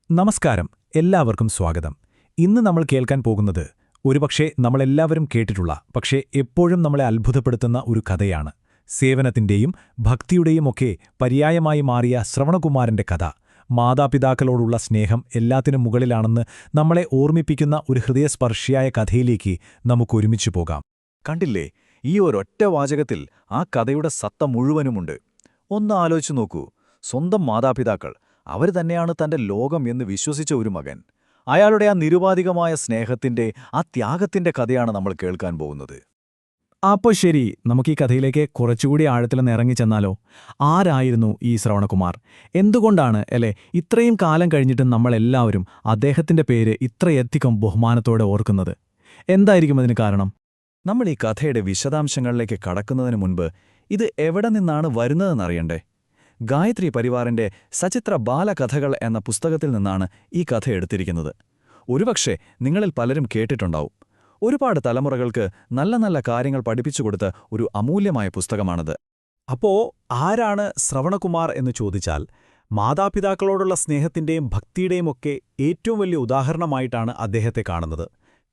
നമസ്കാരം, എല്ലാവർക്കും സ്വാഗതം. ഇന്ന് നമ്മൾ കേൾക്കാൻ പോകുന്നത് ഒരുപക്ഷെ നമ്മളെല്ലാവരും കേട്ടിട്ടുള്ള പക്ഷേ എപ്പോഴും നമ്മളെ അത്ഭുതപ്പെടുത്തുന്ന ഒരു കഥയാണ്. സേവനത്തിന്റെയും ഭക്തിയുടെയുമൊക്കെ പര്യായമായി മാറിയ ശ്രവണകുമാരന്റെ കഥ. മാതാപിതാക്കളോടുള്ള സ്നേഹം എല്ലാത്തിനും മുകളിലാണെന്ന് നമ്മളെ ഓർമ്മിപ്പിക്കുന്ന ഒരു ഹൃദയസ്പർശിയായ കഥയിലേക്ക് നമുക്കൊരുമിച്ചു പോകാം. കണ്ടില്ലേ, ഈ ഒരൊറ്റ വാചകത്തിൽ ആ കഥയുടെ സത്ത മുഴുവനുമുണ്ട്. ഒന്ന് ആലോചിച്ചു നോക്കൂ. സ്വന്തം മാതാപിതാക്കൾ, അവർ തന്നെയാണ് തന്റെ ലോകം എന്ന് വിശ്വസിച്ച ഒരു മകൻ. അയാളുടെ ആ നിരുപാധികമായ സ്നേഹത്തിന്റെ, ആ ത്യാഗത്തിന്റെ കഥയാണ് നമ്മൾ കേൾക്കാൻ പോകുന്നത്. അപ്പോൾ ശരി, നമുക്ക് ഈ കഥയിലേക്ക് കുറച്ചുകൂടി ആഴത്തിലൊന്ന് ഇറങ്ങിച്ചെന്നാലോ? ആരായിരുന്നു ഈ ശ്രവണകുമാർ? എന്തുകൊണ്ടാണ് ഇത്രയും കാലം കഴിഞ്ഞിട്ടും നമ്മളെല്ലാവരും അദ്ദേഹത്തിന്റെ പേര് ഇത്രയധികം ബഹുമാനത്തോടെ ഓർക്കുന്നത്? എന്തായിരിക്കും അതിന് കാരണം? നമ്മൾ ഈ കഥയുടെ വിശദാംശങ്ങളിലേക്ക് കടക്കുന്നതിന് മുൻപ് ഇത് എവിടെ നിന്നാണ് വരുന്നതെന്നറിയണ്ടേ? ഗായത്രി പരിവാറിന്റെ സചിത്ര ബാലകഥകൾ എന്ന പുസ്തകത്തിൽ നിന്നാണ് ഈ കഥ എടുത്തിരിക്കുന്നത്. ഒരുപക്ഷെ നിങ്ങളിൽ പലരും കേട്ടിട്ടുണ്ടാവും. ഒരുപാട് തലമുറകൾക്ക് നല്ല നല്ല കാര്യങ്ങൾ പഠിപ്പിച്ചുകൊടുത്ത ഒരു അമൂല്യമായ പുസ്തകമാണത്. അപ്പോ ആരാണ് ശ്രവണകുമാർ എന്ന് ചോദിച്ചാൽ, മാതാപിതാക്കളോടുള്ള സ്നേഹത്തിന്റെയും ഭക്തിയുടെയും ഒക്കെ ഏറ്റവും വലിയ ഉദാഹരണമായിട്ടാണ് അദ്ദേഹത്തെ കാണുന്നത്.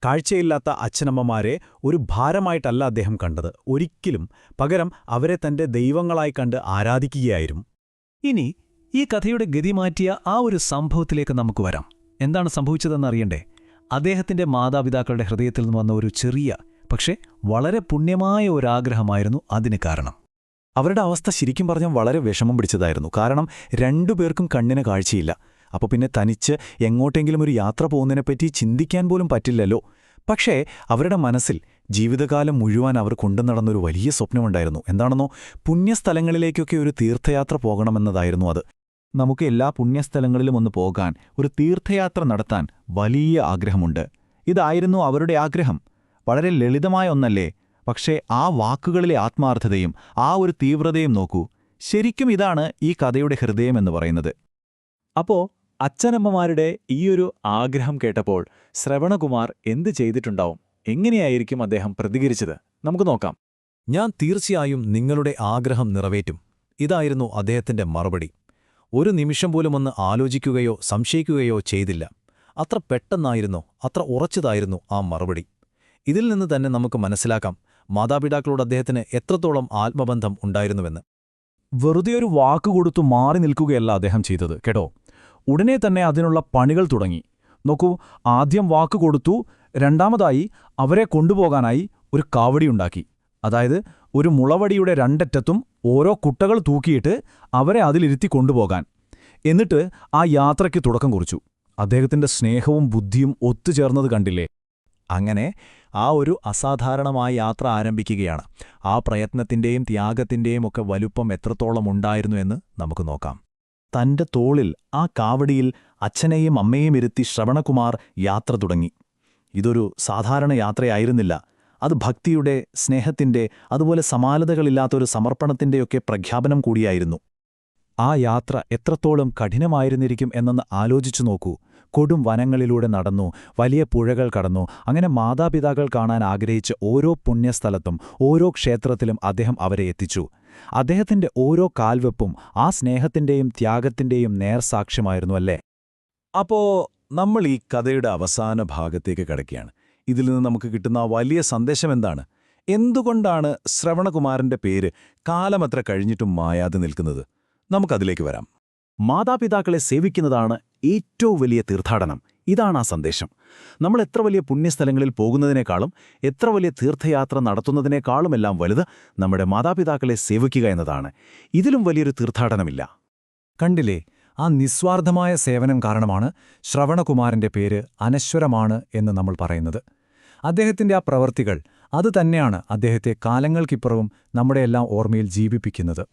കാഴ്ചയില്ലാത്ത അച്ഛനമ്മമാരെ ഒരു ഭാരമായിട്ടല്ല അദ്ദേഹം കണ്ടത്, ഒരിക്കലും. പകരം അവരെ തന്റെ ദൈവങ്ങളായി കണ്ട് ആരാധിക്കുകയായിരുന്നു. ഇനി ഈ കഥയുടെ ഗതി മാറ്റിയ ആ ഒരു സംഭവത്തിലേക്ക് നമുക്ക് വരാം. എന്താണ് സംഭവിച്ചതെന്നറിയണ്ടേ? അദ്ദേഹത്തിന്റെ മാതാപിതാക്കളുടെ ഹൃദയത്തിൽ നിന്ന് വന്ന ഒരു ചെറിയ പക്ഷേ വളരെ പുണ്യമായ ഒരാഗ്രഹമായിരുന്നു അതിന് കാരണം. അവരുടെ അവസ്ഥ ശരിക്കും പറഞ്ഞാൽ വളരെ വിഷമം പിടിച്ചതായിരുന്നു. കാരണം രണ്ടുപേർക്കും കണ്ണിന് കാഴ്ചയില്ല. അപ്പോൾ പിന്നെ തനിച്ച് എങ്ങോട്ടെങ്കിലും ഒരു യാത്ര പോകുന്നതിനെപ്പറ്റി ചിന്തിക്കാൻ പോലും പറ്റില്ലല്ലോ. പക്ഷേ അവരുടെ മനസ്സിൽ ജീവിതകാലം മുഴുവൻ അവർ കൊണ്ടുനടന്നൊരു വലിയ സ്വപ്നമുണ്ടായിരുന്നു. എന്താണെന്നോ, പുണ്യസ്ഥലങ്ങളിലേക്കൊക്കെ ഒരു തീർത്ഥയാത്ര പോകണമെന്നതായിരുന്നു അത്. നമുക്ക് എല്ലാ പുണ്യസ്ഥലങ്ങളിലും ഒന്ന് പോകാൻ, ഒരു തീർത്ഥയാത്ര നടത്താൻ വലിയ ആഗ്രഹമുണ്ട്. ഇതായിരുന്നു അവരുടെ ആഗ്രഹം. വളരെ ലളിതമായ ഒന്നല്ലേ? പക്ഷേ ആ വാക്കുകളിലെ ആത്മാർത്ഥതയും ആ ഒരു തീവ്രതയും നോക്കൂ. ശരിക്കും ഇതാണ് ഈ കഥയുടെ ഹൃദയമെന്ന് പറയുന്നത്. അപ്പോ അച്ഛനമ്മമാരുടെ ഈയൊരു ആഗ്രഹം കേട്ടപ്പോൾ ശ്രവണകുമാർ എന്തു ചെയ്തിട്ടുണ്ടാവും? എങ്ങനെയായിരിക്കും അദ്ദേഹം പ്രതികരിച്ചത്? നമുക്ക് നോക്കാം. ഞാൻ തീർച്ചയായും നിങ്ങളുടെ ആഗ്രഹം നിറവേറ്റും. ഇതായിരുന്നു അദ്ദേഹത്തിന്റെ മറുപടി. ഒരു നിമിഷം പോലും ഒന്ന് ആലോചിക്കുകയോ സംശയിക്കുകയോ ചെയ്തില്ല. അത്ര പെട്ടെന്നായിരുന്നു, അത്ര ഉറച്ചതായിരുന്നു ആ മറുപടി. ഇതിൽ നിന്ന് തന്നെ നമുക്ക് മനസ്സിലാക്കാം മാതാപിതാക്കളോട് അദ്ദേഹത്തിന് എത്രത്തോളം ആത്മബന്ധം ഉണ്ടായിരുന്നുവെന്ന്. വെറുതെ ഒരു വാക്കുകൊടുത്തു മാറി നിൽക്കുകയല്ല അദ്ദേഹം ചെയ്തത് കേട്ടോ. ഉടനെ തന്നെ അതിനുള്ള പണികൾ തുടങ്ങി. നോക്കൂ, ആദ്യം വാക്കുകൊടുത്തു. രണ്ടാമതായി അവരെ കൊണ്ടുപോകാനായി ഒരു കാവടിയുണ്ടാക്കി. അതായത് ഒരു മുളവടിയുടെ രണ്ടറ്റത്തും ഓരോ കുട്ടകൾ തൂക്കിയിട്ട് അവരെ അതിലിരുത്തി കൊണ്ടുപോകാൻ. എന്നിട്ട് ആ യാത്രയ്ക്ക് തുടക്കം കുറിച്ചു. അദ്ദേഹത്തിന്റെ സ്നേഹവും ബുദ്ധിയും ഒത്തുചേർന്നത് കണ്ടില്ലേ? അങ്ങനെ ആ ഒരു അസാധാരണമായ യാത്ര ആരംഭിക്കുകയാണ്. ആ പ്രയത്നത്തിന്റെയും ത്യാഗത്തിന്റെയും ഒക്കെ വലുപ്പം എത്രത്തോളം ഉണ്ടായിരുന്നു എന്ന് നമുക്ക് നോക്കാം. തന്റെ തോളിൽ, ആ കാവടിയിൽ അച്ഛനെയും അമ്മയെയും ഇരുത്തി ശ്രവണകുമാർ യാത്ര തുടങ്ങി. ഇതൊരു സാധാരണ യാത്രയായിരുന്നില്ല. അത് ഭക്തിയുടെ, സ്നേഹത്തിന്റെ, അതുപോലെ സമാനതകളില്ലാത്തൊരു സമർപ്പണത്തിന്റെയൊക്കെ പ്രഖ്യാപനം കൂടിയായിരുന്നു. ആ യാത്ര എത്രത്തോളം കഠിനമായിരുന്നിരിക്കും എന്നൊന്ന് ആലോചിച്ചു നോക്കൂ. കൊടും വനങ്ങളിലൂടെ നടന്നു, വലിയ പുഴകൾ കടന്നു. അങ്ങനെ മാതാപിതാക്കൾ കാണാൻ ആഗ്രഹിച്ച ഓരോ പുണ്യസ്ഥലത്തും ഓരോ ക്ഷേത്രത്തിലും അദ്ദേഹം അവരെ എത്തിച്ചു. അദ്ദേഹത്തിന്റെ ഓരോ കാൽവെപ്പും ആ സ്നേഹത്തിന്റെയും ത്യാഗത്തിന്റെയും നേർസാക്ഷ്യമായിരുന്നു അല്ലേ? അപ്പോ നമ്മൾ ഈ കഥയുടെ അവസാന ഭാഗത്തേക്ക് കടക്കുകയാണ്. ഇതിൽ നിന്ന് നമുക്ക് കിട്ടുന്ന വലിയ സന്ദേശം എന്താണ്? എന്തുകൊണ്ടാണ് ശ്രവണകുമാരന്റെ പേര് കാലമത്ര കഴിഞ്ഞിട്ടും മായാതെ നിൽക്കുന്നത്? നമുക്കതിലേക്ക് വരാം. മാതാപിതാക്കളെ സേവിക്കുന്നതാണ് ഏറ്റവും വലിയ തീർത്ഥാടനം. ഇതാണ് ആ സന്ദേശം. നമ്മൾ എത്ര വലിയ പുണ്യസ്ഥലങ്ങളിൽ പോകുന്നതിനേക്കാളും, എത്ര വലിയ തീർത്ഥയാത്ര നടത്തുന്നതിനേക്കാളുമെല്ലാം വലുത് നമ്മുടെ മാതാപിതാക്കളെ സേവിക്കുക എന്നതാണ്. ഇതിലും വലിയൊരു തീർത്ഥാടനമില്ല. കണ്ടില്ലേ, ആ നിസ്വാർത്ഥമായ സേവനം കാരണമാണ് ശ്രവണകുമാരന്റെ പേര് അനശ്വരമാണ് എന്ന് നമ്മൾ പറയുന്നത്. അദ്ദേഹത്തിന്റെ ആ പ്രവൃത്തികൾ, അതുതന്നെയാണ് അദ്ദേഹത്തെ കാലങ്ങൾക്കിപ്പുറവും നമ്മുടെയെല്ലാം ഓർമ്മയിൽ ജീവിപ്പിക്കുന്നത്.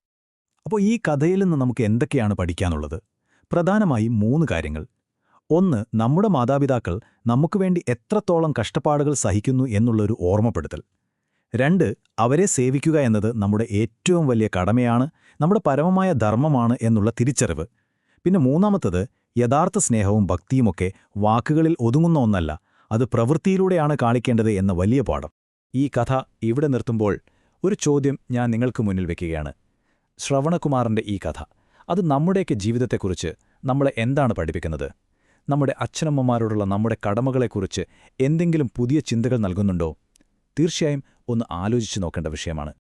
അപ്പോൾ ഈ കഥയിൽ നിന്ന് നമുക്ക് എന്തൊക്കെയാണ് പഠിക്കാനുള്ളത്? പ്രധാനമായും 3 കാര്യങ്ങൾ. 1, നമ്മുടെ മാതാപിതാക്കൾ നമുക്കുവേണ്ടി എത്രത്തോളം കഷ്ടപ്പാടുകൾ സഹിക്കുന്നു എന്നുള്ളൊരു ഓർമ്മപ്പെടുത്തൽ. 2, അവരെ സേവിക്കുക എന്നത് നമ്മുടെ ഏറ്റവും വലിയ കടമയാണ്, നമ്മുടെ പരമമായ ധർമ്മമാണ് എന്നുള്ള തിരിച്ചറിവ്. പിന്നെ 3ാമത്തത്, യഥാർത്ഥ സ്നേഹവും ഭക്തിയുമൊക്കെ വാക്കുകളിൽ ഒതുങ്ങുന്ന ഒന്നല്ല, അത് പ്രവൃത്തിയിലൂടെയാണ് കാണിക്കേണ്ടത് എന്ന വലിയ പാഠം. ഈ കഥ ഇവിടെ നിർത്തുമ്പോൾ ഒരു ചോദ്യം ഞാൻ നിങ്ങൾക്ക് മുന്നിൽ വയ്ക്കുകയാണ്. ശ്രവണകുമാറിന്റെ ഈ കഥ, അത് നമ്മുടെയൊക്കെ ജീവിതത്തെക്കുറിച്ച് നമ്മളെ എന്താണ് പഠിപ്പിക്കുന്നത്? നമ്മുടെ അച്ഛനമ്മമാരോടുള്ള നമ്മുടെ കടമകളെക്കുറിച്ച് എന്തെങ്കിലും പുതിയ ചിന്തകൾ നൽകുന്നുണ്ടോ? തീർച്ചയായും ഒന്ന് ആലോചിച്ചു നോക്കേണ്ട വിഷയമാണ്.